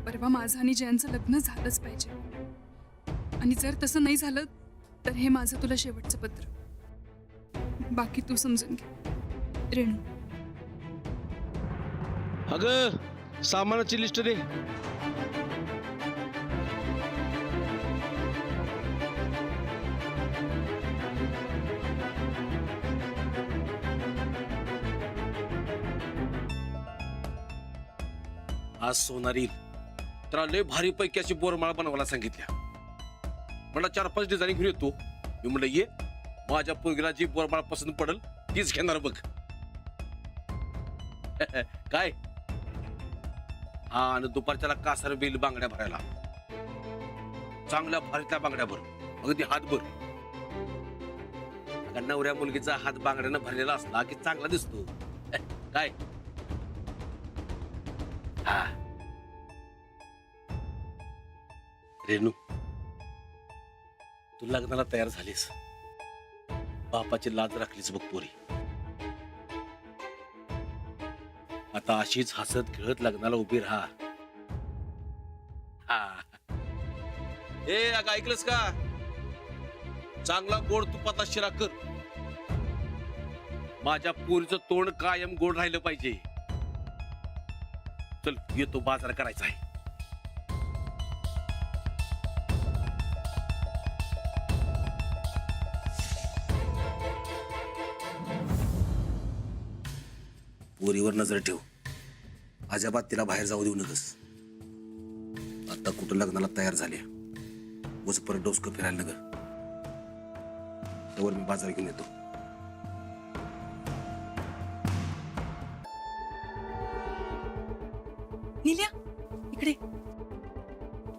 परवा माझं आणि जयंतचं लग्न झालंच पाहिजे. आणि जर तसं नाही झालं तर हे माझं तुला शेवटचं पत्र. बाकी तू समजून घे. रेणू. अगं सामानाची लिस्ट दे. आज सोनारी तर लय भारी पैकी अशी बोरमाळ बनवायला सांगितल्या. मला 4-5 डिझाईन घेऊन येतो. मी म्हणलं ये, माझ्या पोरगीला जी बोरमाळ पसंत पडल तीच घेणार बघ. काय हा, आणि दुपारच्याला कासार बिल बांगड्या भरायला. चांगल्या भारीतल्या बांगड्या भर, अगदी हातभर. नवऱ्या मुलगीचा हात बांगड्यानं भरलेला असला की चांगला दिसतो. काय हा रेणू, तू लग्नाला तयार झालीस. बापाची लाज राखलीच बघ पोरी. आता अशीच हसत खेळत लग्नाला उभी राहा. ए अगं ऐकलंस का? चांगला गोड तुपाचा शिरा कर. माझ्या पोरीचं तोंड कायम गोड राहिलं पाहिजे. चल येतो, बाजार करायचा आहे. पोरीवर नजर ठेव. अजिबात तिला बाहेर जाऊ देऊ नकस. आता कुठं लग्नाला तयार झाल्या वच परत डोसकं फिरायला नग. त्यावर मी बाजार घेऊन येतो. नील्या इकडे.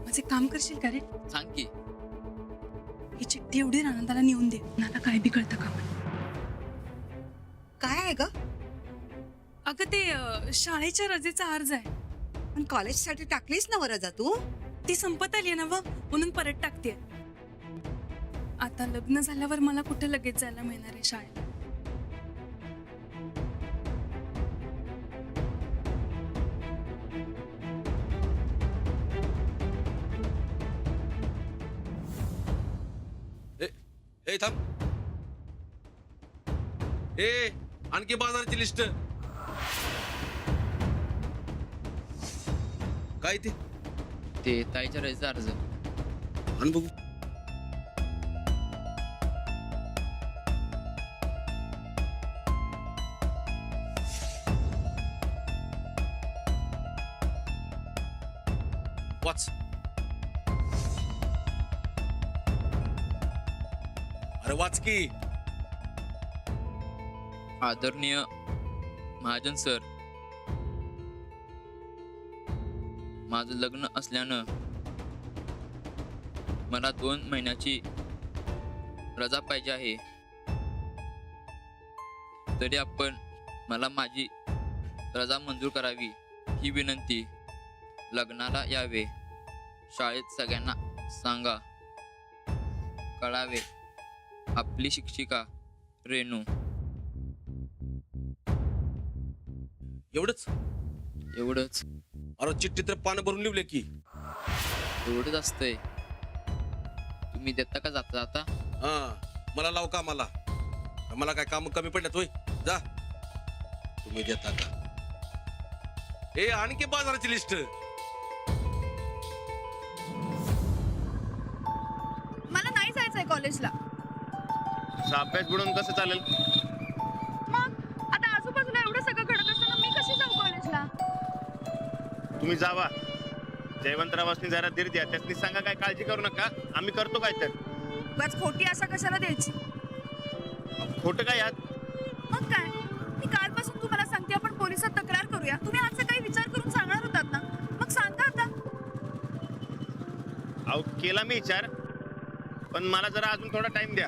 माझे काम करशील का रे? सांग की. ही चिठ्ठी एवढी आनंदाला नेऊन दे. नाला काय बिघडतं का? काय आहे ग? अगं ते शाळेच्या रजेचा अर्ज आहे. पण कॉलेजसाठी टाकलीस ना रजा तू? ती संपत आली ना व, म्हणून परत टाकते. आता लग्न झाल्यावर मला कुठे लगेच जायला मिळणार आहे शाळेत? ए थांब. ए आणखी बाजाराची लिस्ट. काय ते ताईच्या रजेचा अर्ज. आण बघू. वाच. अरे वाच की. आदरणीय महाजन सर, माझं लग्न असल्यानं मला 2 महिन्याची रजा पाहिजे आहे. तरी आपण मला माझी रजा मंजूर करावी ही विनंती. लग्नाला यावे. शाळेत सगळ्यांना सांगा. कळावे. आपली शिक्षिका रेणू. एवढंच. अरे चिठ्ठी तर पानं भरून लिहिले की. एवढंच असतंय. तुम्ही देता का जाता जाता? हा, मला लाव का? मला काय काम कमी पडल्यात होय? जा. तुम्ही देता का? ए आणखी बाजाराची लिस्ट. मला नाही जायचंय कॉलेजला. अभ्यास बुडून कसं चालेल? मग आता आजूबाजूला एवढं सगळं घडत असताना मी कशी जाऊ कॉलेजला? तुम्ही जावा. जयवंतरावासनी जरा धीर द्या. त्यासनी सांगा काय काळजी करू नका, आम्ही करतो काय तर. उगाच खोटी आशा कशाला द्यायची? खोटं काय यात? मग काय, मी कालपासून तुम्हाला सांगते आपण पोलिसात तक्रार करूया. तुम्ही आज सकाळी विचार करून सांगणार होतात ना, मग सांगा आता. अहो केला मी विचार, पण मला जरा अजून थोडा टाइम द्या.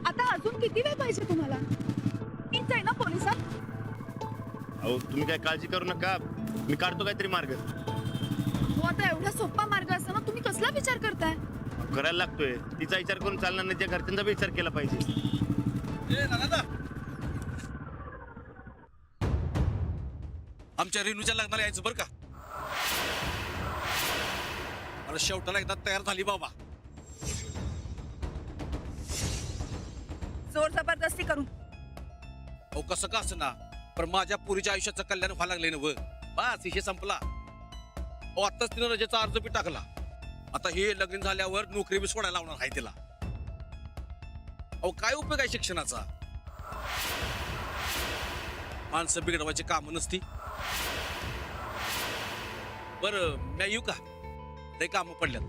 आता अजून किती वेळ पाहिजे तुम्हाला? मी जाईन ना पोलिसात. अहो तुम्ही काय काळजी करू नका, मी काढतो काहीतरी मार्ग. हो, आता एवढा सोपा मार्ग असताना तुम्ही कसला विचार करताय? करायला लागतोय. तिचा विचार करून चालणार नाही, त्या घरच्यांचा विचार केला पाहिजे. आमच्या रेणूच्या लग्नाला यायचं बरं का. मला शेवटाला एकदा तयार झाली बाबा. जोर जबरदस्ती करून. अहो कसं का असं ना, पण माझ्या पुरीच्या आयुष्याचं कल्याण व्हायला लागले ना व. बस विषय संपला. अहो आत्ताच तिनं रजेचा अर्ज बी टाकला. आता हे लग्न झाल्यावर नोकरी बी सोडायला लावणार आहे तिला. अहो काय उपयोग आहे शिक्षणाचा. माणसं बिघडवायची कामं नसती. बरं मी येऊ का, लय कामं पडल्यात.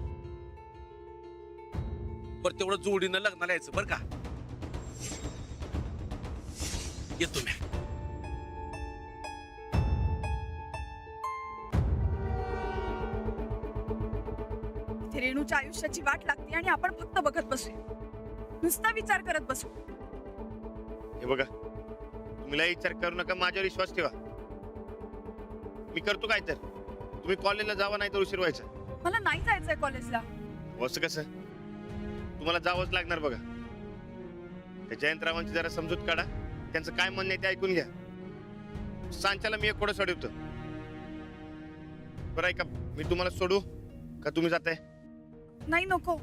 बरं तेवढं जोडीनं लग्नाला यायचं बरं का. येतो मी. इथे रेणूच्या आयुष्याची वाट लागते आणि आपण फक्त बघत बसूया, नुसता विचार करत बसू. हे बघा, तुम्ही लय विचार करू नका, माझ्यावर विश्वास ठेवा. मी करतो काय तर. तुम्ही कॉलेजला जावा, नाही तर उशीर व्हायचा. मला नाही जायचंय कॉलेजला. असं कसं, तुम्हाला जावंच लागणार. बघा, त्या जयंतरावांची जरा समजूत काढा. त्यांचं काय म्हणणं आहे ते ऐकून घ्या. सांच्याला मी एक कोडं सोडवतो. बरं ऐका, मी तुम्हाला सोडू का तुम्ही जाताय? नाही नको,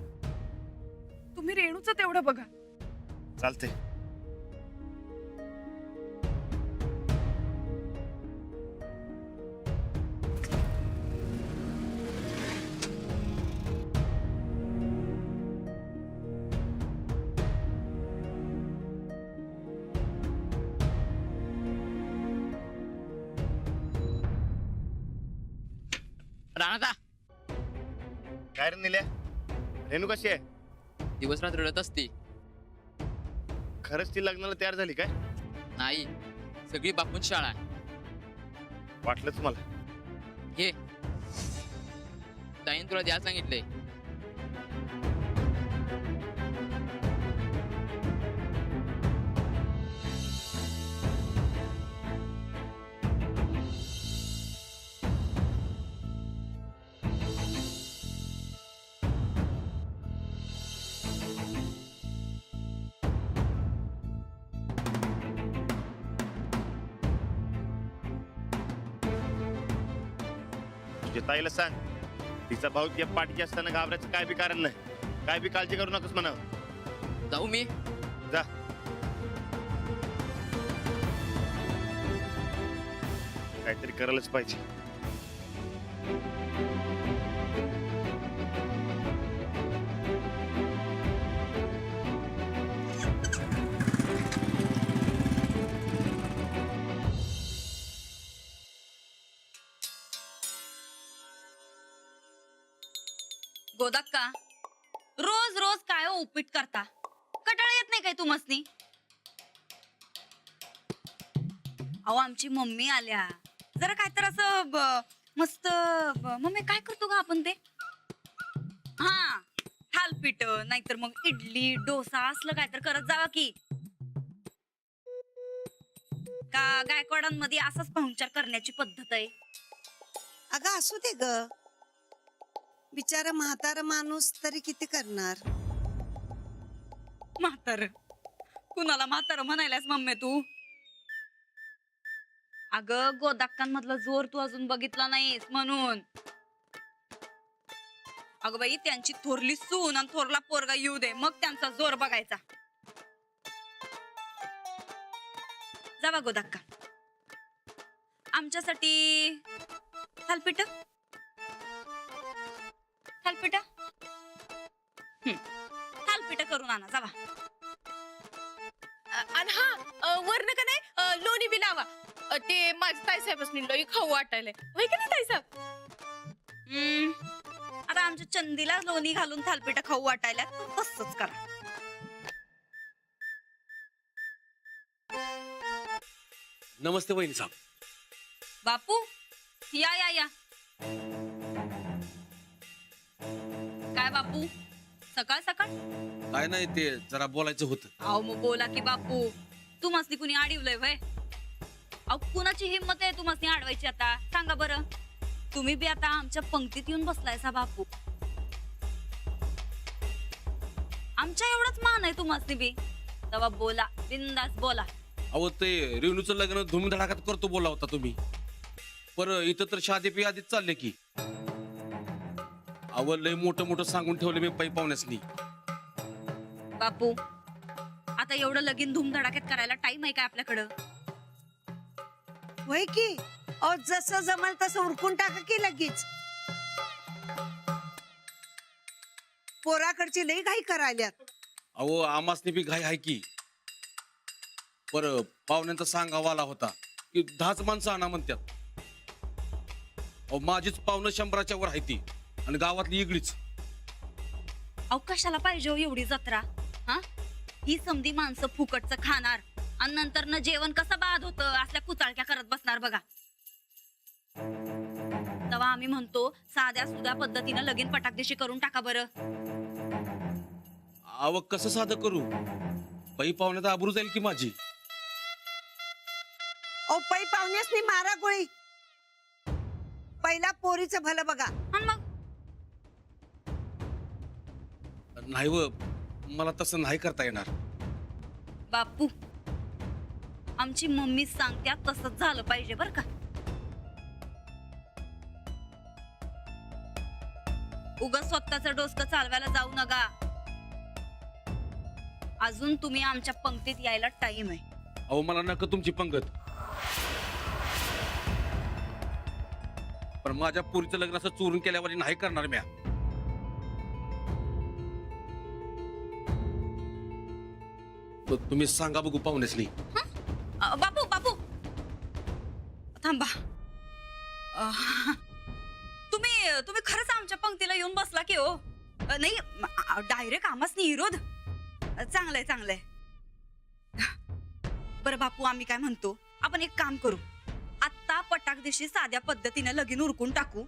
तुम्ही रेणूचं तेवढं बघा. चालतंय. राणा काय रे निल्या, रेणू कशी आहे? दिवस रात रडत असते. खरंच ती लग्नाला तयार झाली काय? नाही, सगळी बापून शाळा आहे. वाटलंच मला. हे ताईन तुला द्यायला सांगितलंय. तुझ्या ताईला सांग, तिचा भाऊ त्या पाठीची असताना घाबरायचं काय बी कारण नाही. काय बी काळजी करू नकोस म्हणा. जाऊ मी. जा. काहीतरी करायलाच पाहिजे. गोदाक्का, रोज रोज काय हो उपीट करता? कटाळा येत नाही काय तुम्हासनी? अहो आमची मम्मी आल्या, जरा काय तर असं मस्त. मम्मी काय करतो का आपण ते? हा, थालपीठ नाहीतर मग इडली डोसा असलं काय तर करत जावा की. का गायकवाडांमध्ये असाच पाहुणचार करण्याची पद्धत आहे? अगं असू दे ग, बिचारा म्हातारा माणूस तरी किती करणार. म्हातार, कुणाला म्हातार म्हणायलास मम्मी तू? अगं गोदाक्कांमधला जोर तू अजून बघितला नाहीस म्हणून. अगं बाई, त्यांची थोरली सून आणि थोरला पोरगा येऊ दे, मग त्यांचा जोर बघायचा. जावा गोदाक्का, आमच्यासाठी थालपीठ थालपीठ थालपीठ करून आणा. जावा. आणि हा, वरण का नाही लोणी बी लावा. ते माझ्या ताईसाहेबांनी लोणी खाऊ वाटायलंय, होय का नाही ताईसाहेब? आता आमच्या चंदीला लोणी घालून थालपीठ खाऊ वाटायला तसंच करा. नमस्ते वहिनी साहेब. बापू, या या या. काय बापू, सकाळ सकाळ? काय नाही, ते जरा बोलायचं होतं. अहो मग बोला की बापू. तुम्हासनी कुणी अडवलंय व्हय? अहो कुणाची हिंमत आहे तुम्हासनी अडवायची? आता सांगा बरं. तुम्ही बी आता आमच्या पंक्तीत येऊन बसलायसा बापू. आमच्या एवढाच मान आहे तुम्हासनी बी. तेव्हा बोला, बिंदास बोला. अहो ते रेणूचं लग्न धुमधडाक्यात करतो बोला होता तुम्ही. पर इथं तर शादी पे आधीच चालले की. अव लय मोठं मोठं सांगून ठेवले मी पै पाहुण्यासनी. बापू आता एवढं लगीन धूमधडाक्यात करायला टाइम आहे काय आपल्याकडं? होय की अहो जसं जमल तसं उरकून टाका की लगेच. पोराकडची लई घाई करायल्यात. अहो आमासनी बी घाई आहे की. पर पाहुण्यांचा सांगावा आला होता की 10च माणसं आणा म्हणतात. अहो माझीच पाहुणं 100च्या वर आहे ती आणि गावातली इगळीच. अहो कशाला पाहिजे हो एवढी जत्रा? हा ही समधी माणसं फुकटचं खाणार आणि नंतर न जेवण कसं बाद होतं असल्या कुचाळक्या करत बसणार बघा. तेव्हा आम्ही म्हणतो साध्या सुध्या पद्धतीनं लगीन पटाकदिशी करून टाका बरं. अहो कसं साधं करू? पै पाहुण्यात आबरू जाईल की माझी. अहो पै पाहुण्यासनी मारा गोळी. पहिला पोरीचं भलं बघा. आणि मग नाही व मला तसं नाही करता येणार. बापू आमची मम्मी सांगत्या तसंच झालं पाहिजे बर का. उगाच स्वतःचं डोसकं चालवायला जाऊ नका. अजून तुम्ही आमच्या पंक्तीत यायला टाइम आहे. अहो मला नका तुमची पंगत. पण माझ्या पोरीचं लग्न असं चोरून केल्यावर नाही करणार म्या. तुम्ही सांगा बघू पाहुण्यासनी. बापू बापू थांबा. तुम्ही खरंच आमच्या पंक्तीला येऊन बसला की हो? नाही डायरेक्ट आमासनी विरोध. चांगलंय चांगलंय. बरं बापू आम्ही काय म्हणतो आपण एक काम करू. आत्ता पटाक दिवशी साध्या पद्धतीने लगीन उरकून टाकू.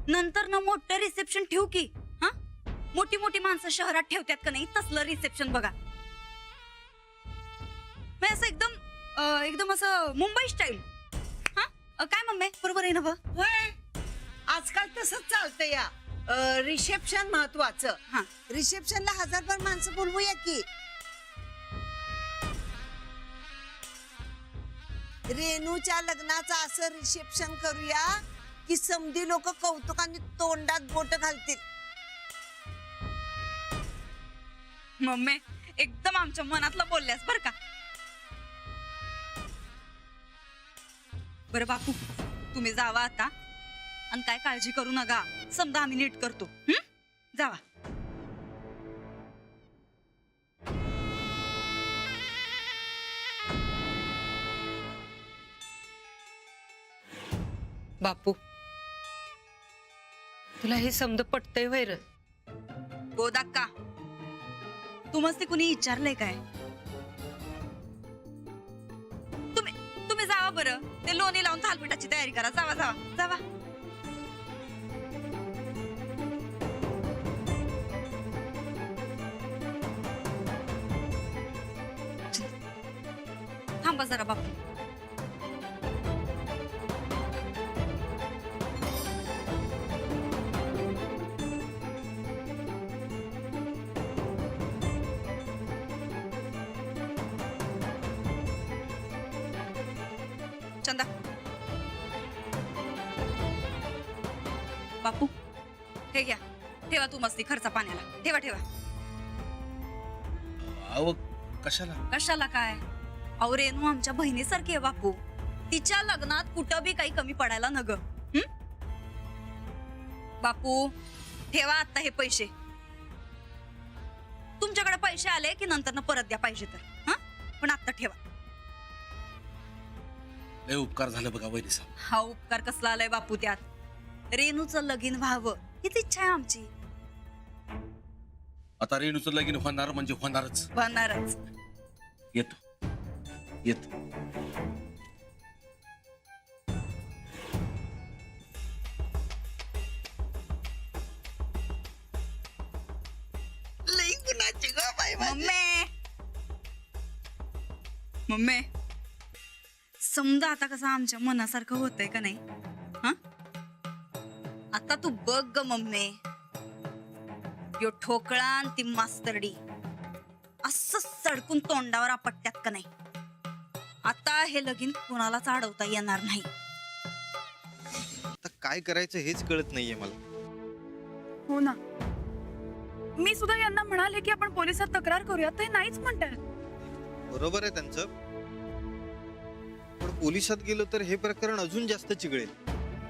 नंतर ना मोठं रिसेप्शन ठेवू की. हा मोठी मोठी माणसं शहरात ठेवतात का नाही तसलं रिसेप्शन बघा. असं एकदम असं मुंबई स्टाईल. हा काय मम्मी बरोबर आहे ना? होय आजकाल तसंच चालतं या. रिसेप्शन महत्वाचं. हा रिसेप्शनला 1000 माणसं बोलवूया की. रेणूच्या लग्नाचं असं रिसेप्शन करूया की समधी लोक कौतुकाने तोंडात बोट घालतील. मम्मी एकदम आमच्या मनातलं बोलल्यास बर का. बरं बापू तुम्ही जावा आता आणि काय काळजी करू नका. समजा आम्ही नीट करतो. जावा. बापू तुला हे समज पटतंय वैर? गोदाक्का तू मस्ती कुणी विचारलंय काय? तुम्ही जावा बरं. ते लोणी लावून थालपिठाची तयारी करा. जावा जावा जावा. थांबा जरा बापू. चंदा बापू हे घ्या. ठेवा तू मस्ती खर्चा पाण्याला. ठेवा ठेवा. अहो कशाला? कशाला काय? अहो रेणू आमच्या बहिणीसारखी आहे बापू. तिच्या लग्नात कुठं बी काही कमी पडायला न ग. बापू ठेवा आता हे पैसे. तुमच्याकडे पैसे आले की नंतर परत द्या पाहिजे तर. हा पण आता ठेवा. लय उपकार झालं बघा वहिनीचा. हा उपकार कसला आलाय बापू त्यात? रेणूचं लगीन व्हावं हीच इच्छा आहे आमची. आता रेणूचं लगीन होणार म्हणजे होणारच. होणारच. येतो येतो. लई गुणाची ग बाई माझी. मम्मी समजा आता कसं आमच्या मनासारखं होतंय का नाही? हा आता तू बघ ग मम्मी. यो ठोकळा आणि ती मास्तरडी असं सडकून तोंडावर आपटत्यात का नाही? आता हे लगीन कोणालाच अडवता येणार नाही. आता काय करायचं हेच कळत नाहीये मला. हो ना, मी सुद्धा यांना म्हणाले की आपण पोलिसात तक्रार करूया, ते नाहीच म्हणतात. बरोबर आहे त्यांचं, पण पोलिसात गेलो तर हे प्रकरण अजून जास्त चिघळेल.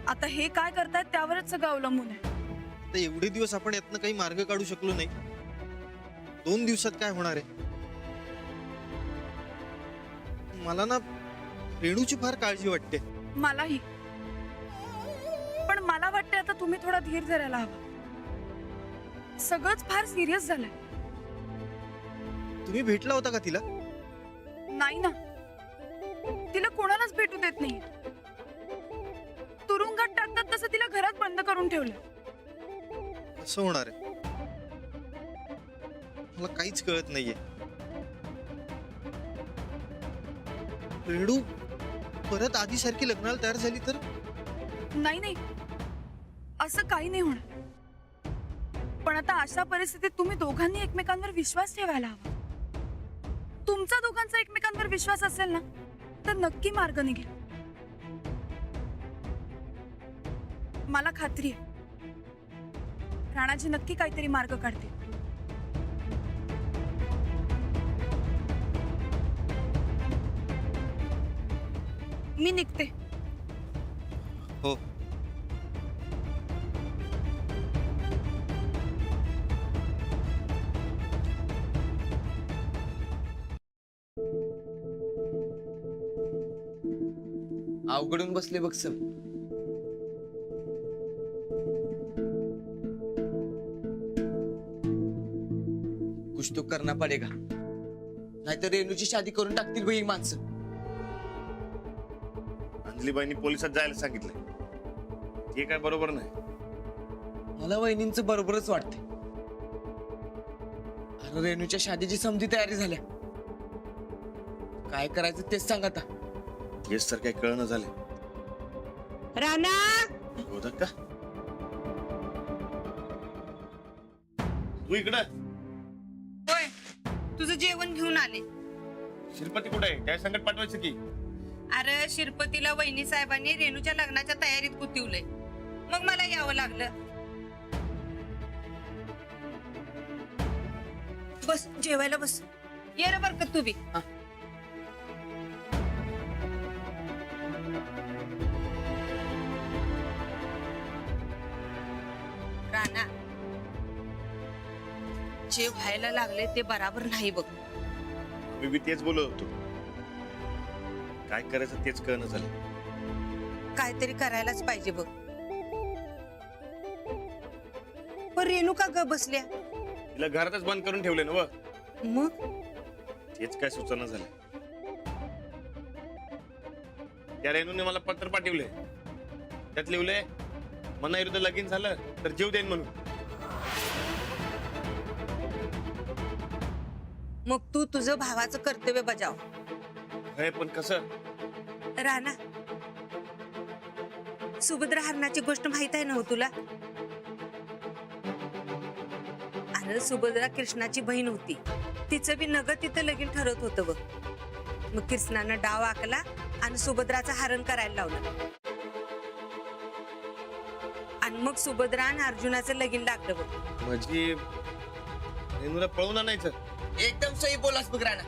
आता हे काय करतायत त्यावरच सगळं अवलंबून आहे. तर एवढे दिवस आपण यातनं काही मार्ग काढू शकलो नाही, 2 दिवसात काय होणार आहे? मला ना रेणूची फार काळजी वाटते. मलाही, पण मला वाटतं आता तुम्ही थोडा धीर धरायला हवा. सगळंच फार सिरियस झालंय. तुम्ही भेटला होता का तिला? नाही ना, तिला कोणालाच भेटू देत नाही. तुरुंगात टाकतात तसं तिला घरात बंद करून ठेवलं. कसं होणार आहे? मला काहीच कळत नाहीये. रेणू परत आधीसारखी लग्नाला तयार झाली तर? नाही नाही, असं काही नाही होणार. पण आता अशा परिस्थितीत तुम्ही दोघांनी एकमेकांवर विश्वास ठेवायला हवा. तुमचा दोघांचा एकमेकांवर विश्वास असेल ना, तर नक्की मार्ग निघेल. मला खात्री आहे राणाजी नक्की काहीतरी मार्ग काढते. मी निघते. हो. अवघडून बसले बघ सब. कुछ तो करना पडेगा, नाहीतर रेणूची शादी करून टाकतील ही माणसं. अंजलीबाईंनी पोलिसात जायला सांगितलंय, हे काय बरोबर नाही. मला वहिनींचं बरोबरच वाटतंय. अरे रेणूच्या शादीची समजी तयारी झाल्या, काय करायचं तेच सांग आता. हेच तर काही कळणं झालं. राणा, होतं का तू इकडं? होय, तुझं जेवण घेऊन आले. शिरपती कुठे आहे? काय संकट पाठवायचं की? अरे शिरपतीला वहिनी साहेबांनी रेणूच्या लग्नाच्या तयारीत गुंतवलंय, मग मला यावं लागलं. बस जेवायला बस. ये रे बरकत तू बी. राणा, जे व्हायला लागले ते बराबर नाही बघ. मी बी तेच बोलत होतो, काय करायचं तेच कळणं झालं. काहीतरी करायलाच पाहिजे बघ. पण रेणू का ग बसल्या? तिला घरातच बंद करून ठेवले ना. मग तेच काय सुचना झालं. त्या रेणूने मला पत्र पाठवले, त्यात लिहिले मनाविरुद्ध लगीन झालं तर जीव देईन म्हणून. मग तू तुझं भावाचं कर्तव्य बजाव. हे पण कसं? राणा, सुभद्रा हरणाची गोष्ट माहित आहे ना हो तुला? अरे सुभद्रा कृष्णाची बहीण होती, तिचं बी नग तिथं लगीन ठरत होतं बघ. मग कृष्णानं डाव आखला आणि सुभद्राचं हरण करायला लावलं, आणि मग सुभद्रा आणि अर्जुनाचं लगीन लागलं बघ. म्हणजे रेणूला पळून आणायचं? एकदम सही बोलास बघ राणा,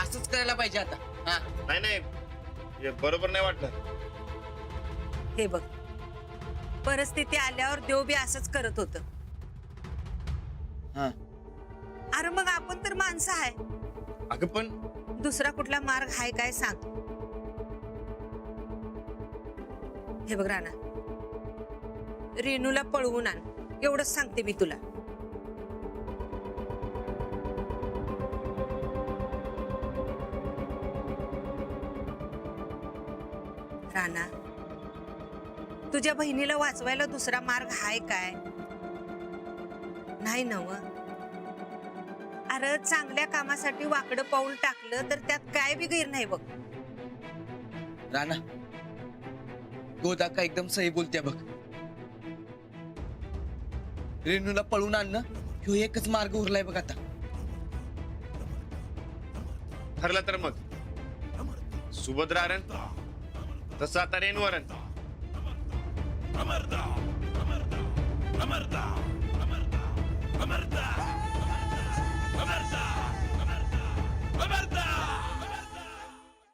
असंच करायला पाहिजे आता. हा, नाही नाही, हे बरोबर नाही वाटलं. हे बघ, परिस्थिती आल्यावर देव बी असंच करत होत. हा. अरे मग आपण तर माणसं आहे, अगं पण दुसरा कुठला मार्ग आहे काय सांग. हे बघ राणा, रेणूला पळवून आण, एवढंच सांगते मी तुला. राणा, तुझ्या बहिणीला वाचवायला दुसरा मार्ग हाय काय? नाही नव. अरे चांगल्या कामासाठी वाकडं पाऊल टाकलं तर त्यात काय बी गैर नाही बघ. राणा, गोदा का एकदम सही बोलते बघ. रेणूला पळून आणणं ह्यो एकच मार्ग उरलाय बघ आता. ठरलं तर मग सुभद्रारण तसं आता रेणूवरण. अमरदा अमरदा अमरदा अमरदा अमरदा